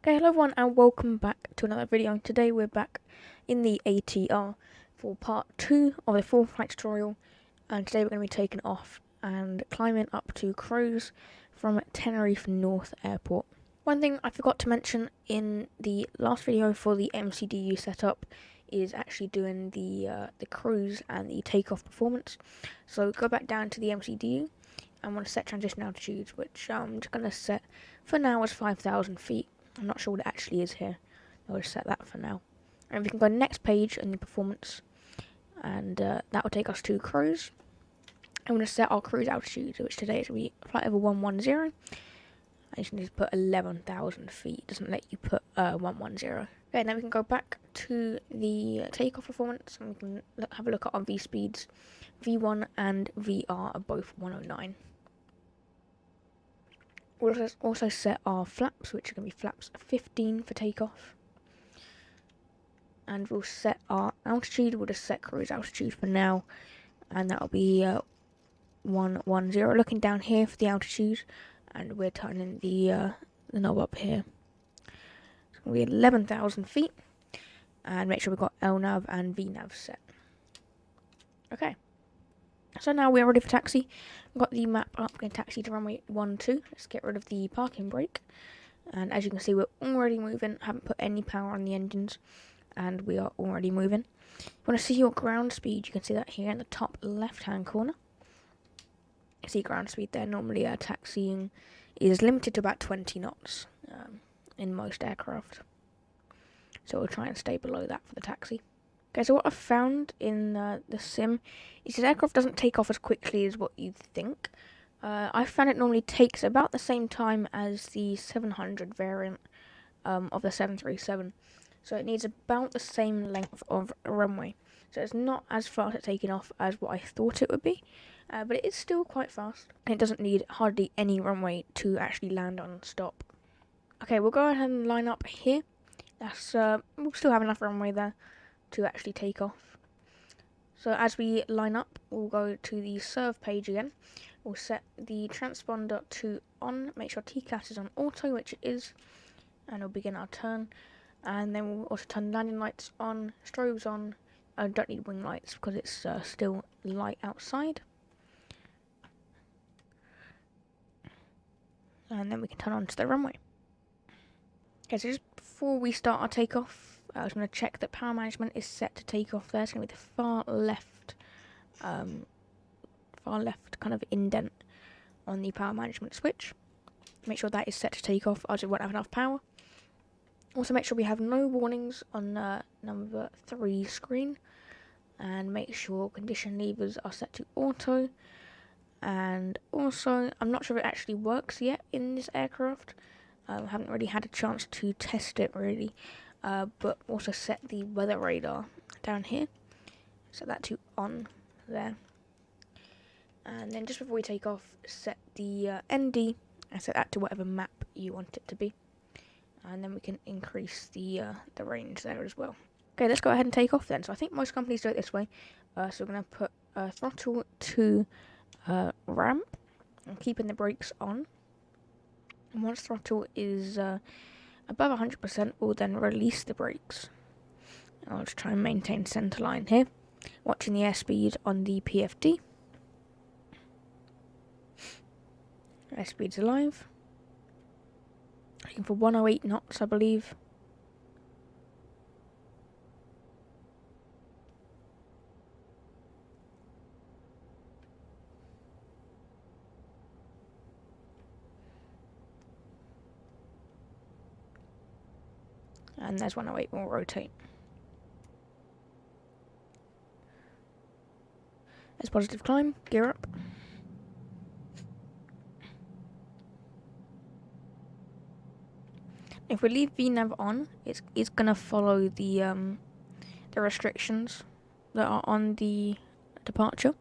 Okay, hello everyone and welcome back to another video. Today we're back in the ATR for part 2 of the full flight tutorial, and today we're going to be taking off and climbing up to cruise from Tenerife North Airport. One thing I forgot to mention in the last video for the MCDU setup is actually doing the cruise and the takeoff performance. So go back down to the MCDU. I want to set transition altitudes, which I'm just going to set for now as 5,000 feet. I'm not sure what it actually is here. I'll just set that for now. And we can go next page in the performance, and that will take us to cruise. I'm going to set our cruise altitude, which today is going to be flight level 110. I just need to put 11,000 feet. It doesn't let you put 110. Okay, now we can go back to the takeoff performance, and we can have a look at our V speeds. V1 and VR are both 109. We'll also set our flaps, which are going to be flaps 15 for takeoff. And we'll set our altitude. We'll just set cruise altitude for now, and that'll be 110. Looking down here for the altitude, and we're turning the knob up here. It's going to be 11,000 feet, and make sure we've got LNAV and VNAV set. Okay. So now we're ready for taxi. I've got the map up, going to taxi to runway 12. Let's get rid of the parking brake. And as you can see, we're already moving. Haven't put any power on the engines, and we are already moving. If you want to see your ground speed, you can see that here in the top left-hand corner. You see ground speed there. Normally, taxiing is limited to about 20 knots in most aircraft. So we'll try and stay below that for the taxi. Okay, so what I've found in the sim is that aircraft doesn't take off as quickly as what you'd think. I found it normally takes about the same time as the 700 variant of the 737. So it needs about the same length of runway. So it's not as fast at taking off as what I thought it would be. But it is still quite fast. And it doesn't need hardly any runway to actually land on and stop. Okay, we'll go ahead and line up here. That's we'll still have enough runway there to actually take off. So as we line up, we'll go to the serve page again. We'll set the transponder to on, make sure TCAS is on auto, which it is, and we'll begin our turn. And then we'll also turn landing lights on, strobes on. I don't need wing lights because it's still light outside. And then we can turn on to the runway. Okay, so just before we start our takeoff, I was going to check that power management is set to take off there. It's going to be the far left kind of indent on the power management switch. Make sure that is set to take off, otherwise we won't have enough power. Also make sure we have no warnings on number 3 screen. And make sure condition levers are set to auto. And also, I'm not sure if it actually works yet in this aircraft. I haven't really had a chance to test it really. But also set the weather radar down here. Set that to on there. And then just before we take off, set the ND and set that to whatever map you want it to be. And then we can increase the range there as well. Okay, let's go ahead and take off then. So I think most companies do it this way. So we're going to put throttle to ramp and keeping the brakes on. And once throttle is above 100%, we'll then release the brakes. I'll just try and maintain center line here. Watching the airspeed on the PFD. Airspeed's alive. Looking for 108 knots, I believe. And there's 108, we'll rotate. There's positive climb, gear up. If we leave VNAV on, it's gonna follow the restrictions that are on the departure.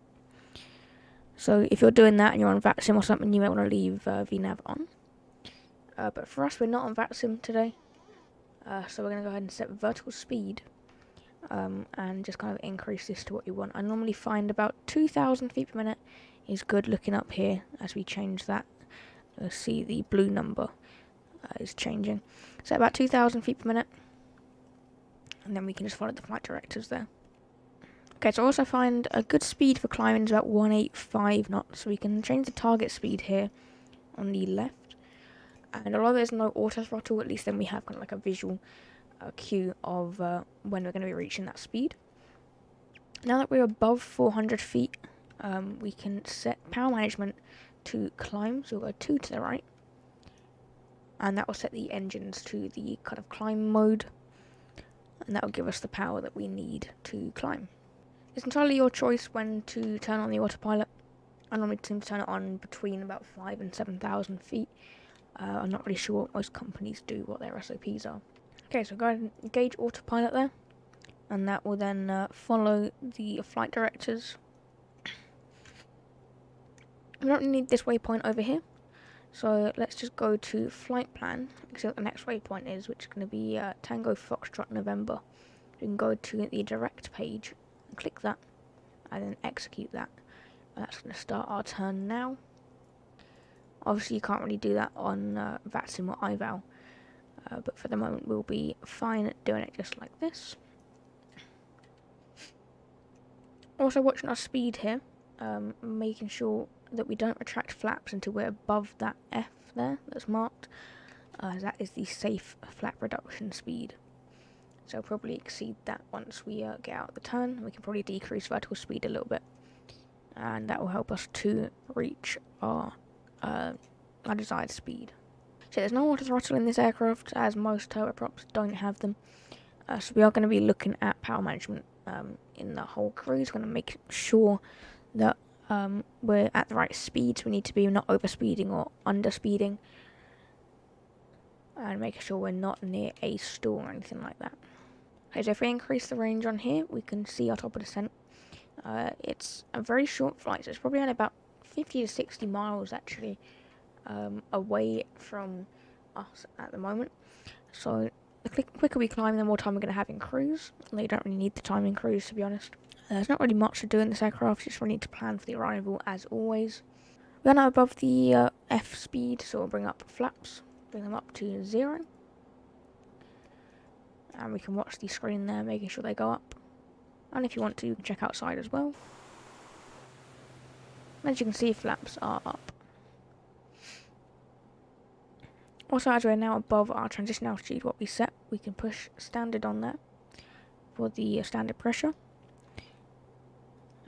So if you're doing that and you're on VATSIM or something, you may want to leave VNAV on. But for us, we're not on VATSIM today. So we're going to go ahead and set vertical speed and just kind of increase this to what you want. I normally find about 2,000 feet per minute is good. Looking up here as we change that, you'll see the blue number is changing. So about 2,000 feet per minute, and then we can just follow the flight directives there. Okay, so also find a good speed for climbing is about 185 knots, so we can change the target speed here on the left. And although there's no auto throttle, at least then we have kind of like a visual cue of when we're going to be reaching that speed. Now that we're above 400 feet, we can set power management to climb, so we'll go 2 to the right. And that will set the engines to the kind of climb mode, and that will give us the power that we need to climb. It's entirely your choice when to turn on the autopilot. I normally seem to turn it on between about 5,000 and 7,000 feet. I'm not really sure what most companies do, what their SOPs are. Okay, so go ahead and engage autopilot there, and that will then follow the flight directives. We don't need this waypoint over here, so let's just go to flight plan, see what the next waypoint is, which is going to be Tango Foxtrot November. We can go to the direct page, and click that, and then execute that. And that's going to start our turn now. Obviously you can't really do that on VATSIM or iVal, but for the moment we'll be fine at doing it just like this. Also watching our speed here, making sure that we don't retract flaps until we're above that F there that's marked. That is the safe flap reduction speed. So we'll probably exceed that once we get out of the turn. We can probably decrease vertical speed a little bit, and that will help us to reach our desired speed. So there's no auto throttle in this aircraft, as most turboprops don't have them. So we are going to be looking at power management in the whole cruise. We're going to make sure that we're at the right speeds. We need to be not over speeding or under speeding, and making sure we're not near a stall or anything like that. Okay, so if we increase the range on here, we can see our top of descent. It's a very short flight, so it's probably only about 50 to 60 miles actually away from us at the moment. So the quicker we climb, the more time we're going to have in cruise. Although you don't really need the time in cruise, to be honest. There's not really much to do in this aircraft, you just really need to plan for the arrival as always. We are now above the F speed, so we'll bring up flaps, bring them up to 0. And we can watch the screen there, making sure they go up. And if you want to, check outside as well. As you can see, flaps are up. Also, as we're now above our transition altitude, what we set, we can push standard on there for the standard pressure.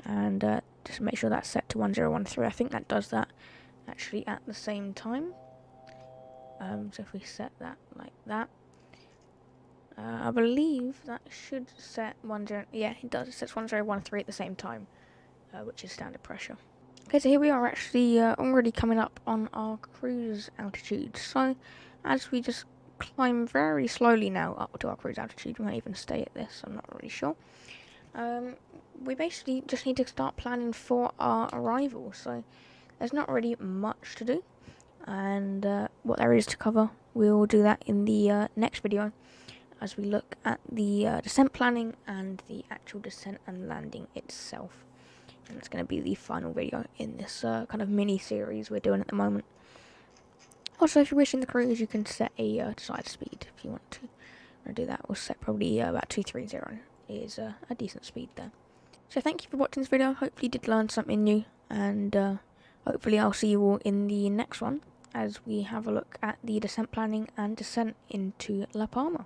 And just make sure that's set to 1013. I think that does that actually at the same time. So if we set that like that, I believe that should set 10. Yeah, it does. It sets 1013 at the same time, which is standard pressure. Okay, so here we are actually already coming up on our cruise altitude. So as we just climb very slowly now up to our cruise altitude, we might even stay at this, I'm not really sure. We basically just need to start planning for our arrival. So there's not really much to do, and what there is to cover, we'll do that in the next video, as we look at the descent planning and the actual descent and landing itself. And it's going to be the final video in this kind of mini-series we're doing at the moment. Also, if you're wishing the cruise, you can set a desired speed if you want to do that. We'll set probably about 230 is a decent speed there. So thank you for watching this video. Hopefully you did learn something new, and hopefully I'll see you all in the next one as we have a look at the descent planning and descent into La Palma.